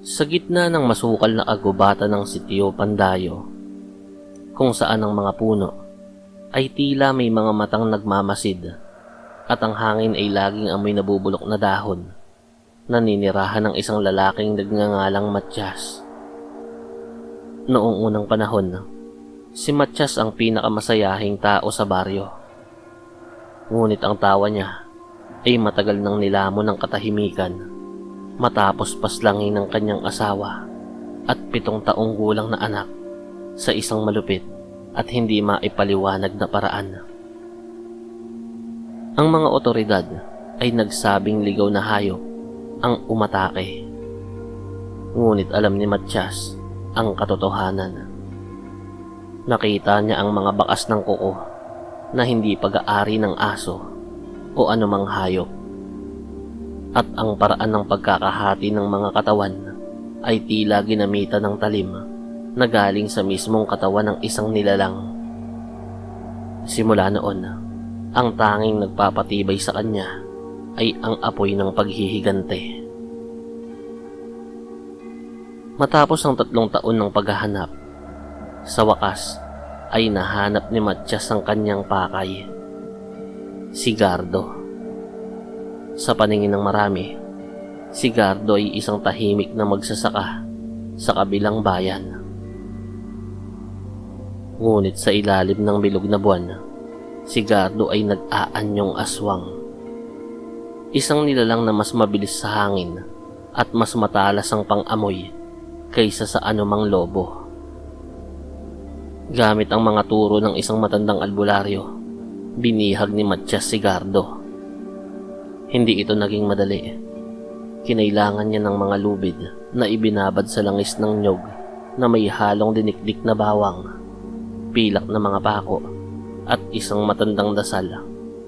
Sa gitna ng masukal na agubatan ng sitio Pandayo, kung saan ang mga puno ay tila may mga matang nagmamasid at ang hangin ay laging amoy nabubulok na dahon, naninirahan ng isang lalaking nagngangalang Matyas. Noong unang panahon, si Matyas ang pinakamasayahing tao sa baryo. Ngunit ang tawa niya ay matagal nang nilamon ng katahimikan matapos paslangin ng kanyang asawa at 7 taong gulang na anak sa isang malupit at hindi maipaliwanag na paraan. Ang mga otoridad ay nagsabing ligaw na hayop ang umatake. Ngunit alam ni Matyas ang katotohanan. Nakita niya ang mga bakas ng kuko na hindi pag-aari ng aso o anumang hayop. At ang paraan ng pagkakahati ng mga katawan ay tila ginamitan ng talim na galing sa mismong katawan ng isang nilalang. Simula noon, ang tanging nagpapatibay sa kanya ay ang apoy ng paghihigante. Matapos ang 3 taon ng paghahanap, sa wakas ay nahanap ni Matyas ang kanyang pakay, si Gardo. Sa paningin ng marami, si Gardo ay isang tahimik na magsasaka sa kabilang bayan. Ngunit sa ilalim ng bilog na buwan, si Gardo ay nag-aanyong aswang. Isang nilalang na mas mabilis sa hangin at mas matalas ang pang-amoy kaysa sa anumang lobo. Gamit ang mga turo ng isang matandang albularyo, binihag ni Matyas si Gardo. Hindi ito naging madali. Kinailangan niya ng mga lubid na ibinabad sa langis ng nyog na may halong dinikdik na bawang, pilak na mga pako, at isang matandang dasal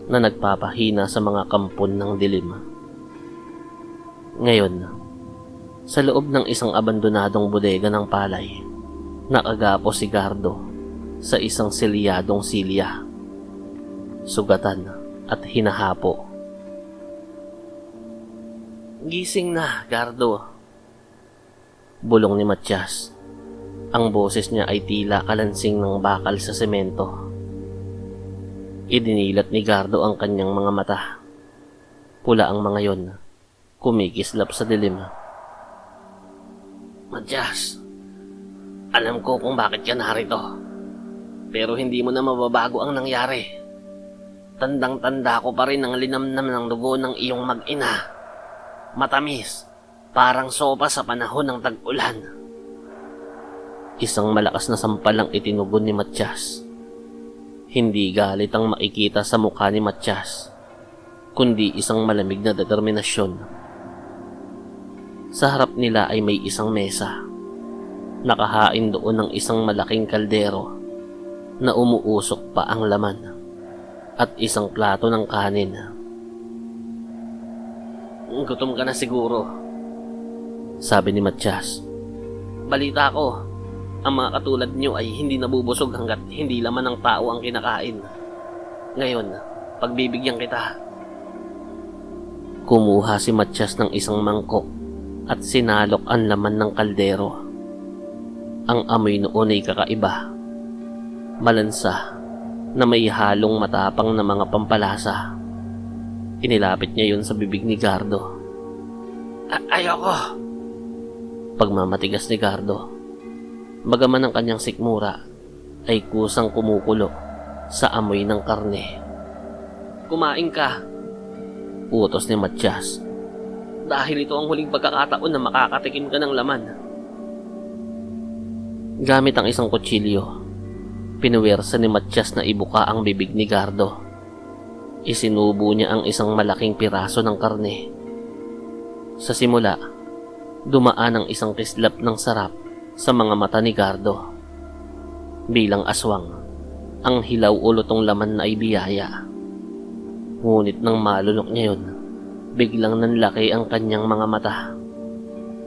na nagpapahina sa mga kampon ng dilim. Ngayon, sa loob ng isang abandonadong bodega ng palay, nakagapo si Gardo sa isang selyadong silya, sugatan at hinahapo. "Gising na, Gardo," bulong ni Matyas. Ang boses niya ay tila kalansing ng bakal sa semento. Idinilat ni Gardo ang kanyang mga mata. Pula ang mga yon, kumikislap sa dilim. "Matyas, alam ko kung bakit ka narito. Pero hindi mo na mababago ang nangyari. Tandang-tanda ko pa rin ang linamnam ng dugo ng iyong mag-ina. Matamis, parang sopa sa panahon ng tag-ulan." Isang malakas na sampal ang itinugon ni Matyas. Hindi galit ang makikita sa mukha ni Matyas, kundi isang malamig na determinasyon. Sa harap nila ay may isang mesa. Nakahain doon ng isang malaking kaldero na umuusok pa ang laman at isang plato ng kanin. "Gutom ka na siguro," sabi ni Matyas. "Balita ko, ang mga katulad niyo ay hindi nabubusog hanggat hindi laman ng tao ang kinakain. Ngayon, pagbibigyan kita." Kumuha si Matyas ng isang mangkok at sinalok ang laman ng kaldero. Ang amoy noon ay kakaiba. Malansa na may halong matapang na mga pampalasa. Inilapit niya yun sa bibig ni Gardo. Ayoko!" Pagmamatigas ni Gardo. Bagaman ang kanyang sikmura ay kusang kumukulo sa amoy ng karne. "Kumain ka," utos ni Matyas. "Dahil ito ang huling pagkakataon na makakatikim ka ng laman." Gamit ang isang kutsilyo, pinuwersa ni Matyas na ibuka ang bibig ni Gardo. Isinubo niya ang isang malaking piraso ng karne. Sa simula, dumaan ang isang kislap ng sarap sa mga mata ni Gardo. Bilang aswang, ang hilaw o lutong laman na ay biyaya. Ngunit nang malunok niya yun, biglang nanlaki ang kanyang mga mata.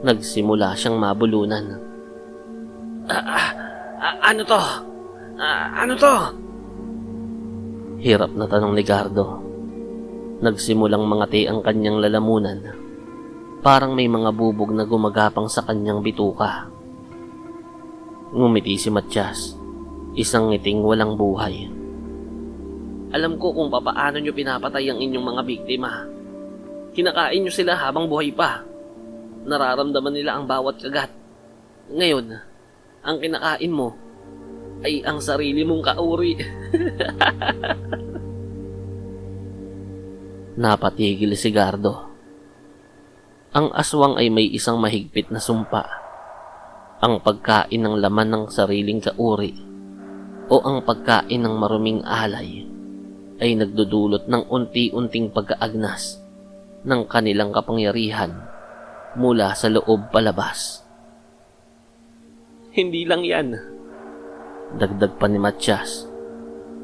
Nagsimula siyang mabulunan. Ano to? Ano to?" Hirap na tanong ni Gardo. Nagsimulang mangati ang kanyang lalamunan. Parang may mga bubog na gumagapang sa kanyang bituka. Ngumiti si Matias, isang ngiting walang buhay. Alam ko kung papaano nyo pinapatay ang inyong mga biktima. Kinakain nyo sila habang buhay pa. Nararamdaman nila ang bawat kagat. Ngayon, ang kinakain mo ay ang sarili mong kauri. Napatigil si Gardo. Ang aswang ay may isang mahigpit na sumpa. Ang pagkain ng laman ng sariling kauri o ang pagkain ng maruming alay ay nagdudulot ng unti-unting pagkaagnas ng kanilang kapangyarihan mula sa loob palabas. Hindi lang yan, dagdag pa ni Matias.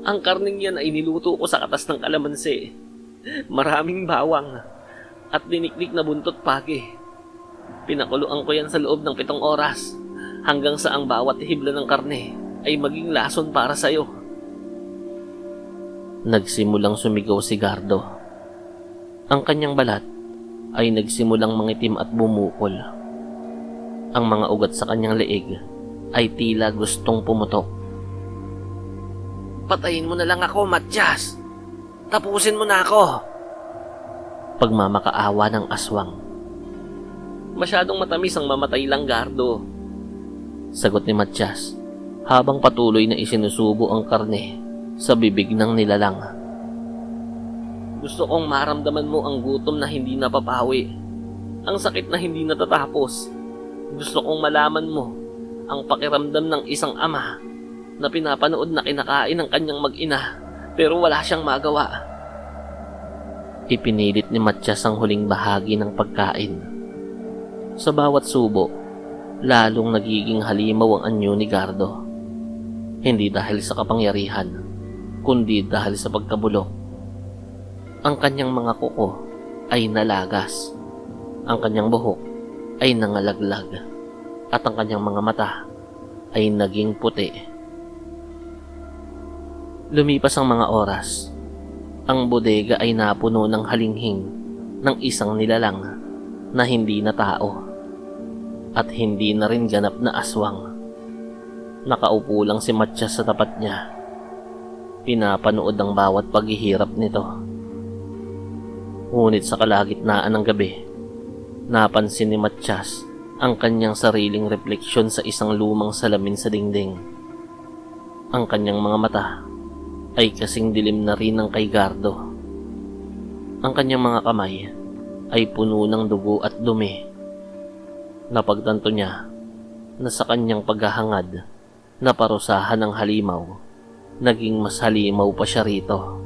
Ang karning yan ay niluto ko sa katas ng kalamansi. Maraming bawang at dinikdik na buntot pagi. Pinakuluan ko yan sa loob ng 7 oras hanggang sa ang bawat hibla ng karne ay maging lason para sa'yo. Nagsimulang sumigaw si Gardo. Ang kanyang balat ay nagsimulang mangitim at bumukol. Ang mga ugat sa kanyang leeg ay tila gustong pumutok. Patayin mo na lang ako, Matias! Tapusin mo na ako! Pagmamakaawa ng aswang. Masyadong matamis ang mamatay lang, Gardo, sagot ni Matias habang patuloy na isinusubo ang karne sa bibig ng nilalang. Gusto kong maramdaman mo ang gutom na hindi napapawi, ang sakit na hindi natatapos. Gusto kong malaman mo ang pakiramdam ng isang ama na pinapanood na kinakain ng kanyang mag-ina pero wala siyang magawa. Ipinilit ni Matias ang huling bahagi ng pagkain. Sa bawat subo, lalong nagiging halimaw ang anyo ni Gardo. Hindi dahil sa kapangyarihan, kundi dahil sa pagkabulok. Ang kanyang mga kuko ay nalagas. Ang kanyang buhok ay nangalaglag. At ang kanyang mga mata ay naging puti. Lumipas ang mga oras. Ang bodega ay napuno ng halinghing ng isang nilalang na hindi na tao at hindi na rin ganap na aswang. Nakaupo lang si Matias sa tapat niya. Pinapanood ang bawat paghihirap nito. Ngunit sa kalagitnaan ng gabi, napansin ni Matias ang kanyang sariling refleksyon sa isang lumang salamin sa dingding. Ang kanyang mga mata ay kasing dilim na rin ng kay Gardo. Ang kanyang mga kamay ay puno ng dugo at dumi. Napagtanto niya na sa kanyang paghahangad na parusahan ng halimaw, naging mas halimaw pa siya rito.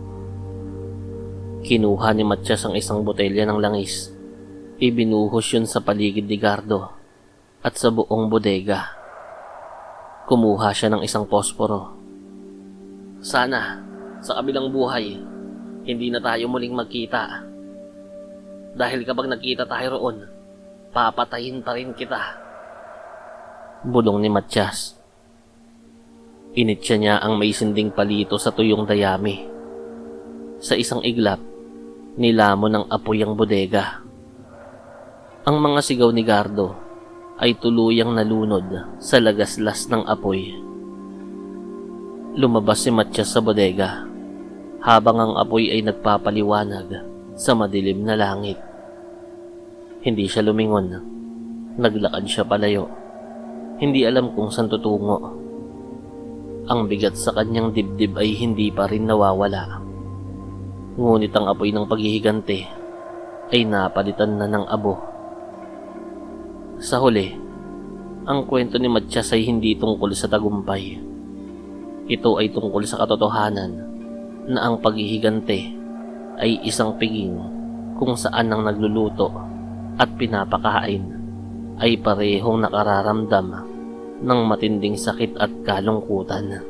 Kinuha ni Matias ang isang botelya ng langis. Ibinuhos yun sa paligid ni Gardo at sa buong bodega. Kumuha siya ng isang posporo. Sana, sa kabilang buhay, hindi na tayo muling magkita. Dahil kapag nagkita tayo roon, papatayin pa rin kita. Bulong ni Matias. Initya niya ang may sinding palito sa tuyong dayami. Sa isang iglap, nilamon ng apoy ang bodega. Ang mga sigaw ni Gardo ay tuluyang nalunod sa lagaslas ng apoy. Lumabas si Matias sa bodega habang ang apoy ay nagpapaliwanag sa madilim na langit. Hindi siya lumingon. Naglakad siya palayo. Hindi alam kung saan tutungo. Ang bigat sa kanyang dibdib ay hindi pa rin nawawala. Ngunit ang apoy ng paghihigante ay napalitan na ng abo. Sa huli, ang kwento ni Matias ay hindi tungkol sa tagumpay. Ito ay tungkol sa katotohanan na ang paghihigante ay isang piging kung saan ang nagluluto at pinapakain ay parehong nakararamdam ng matinding sakit at kalungkutan.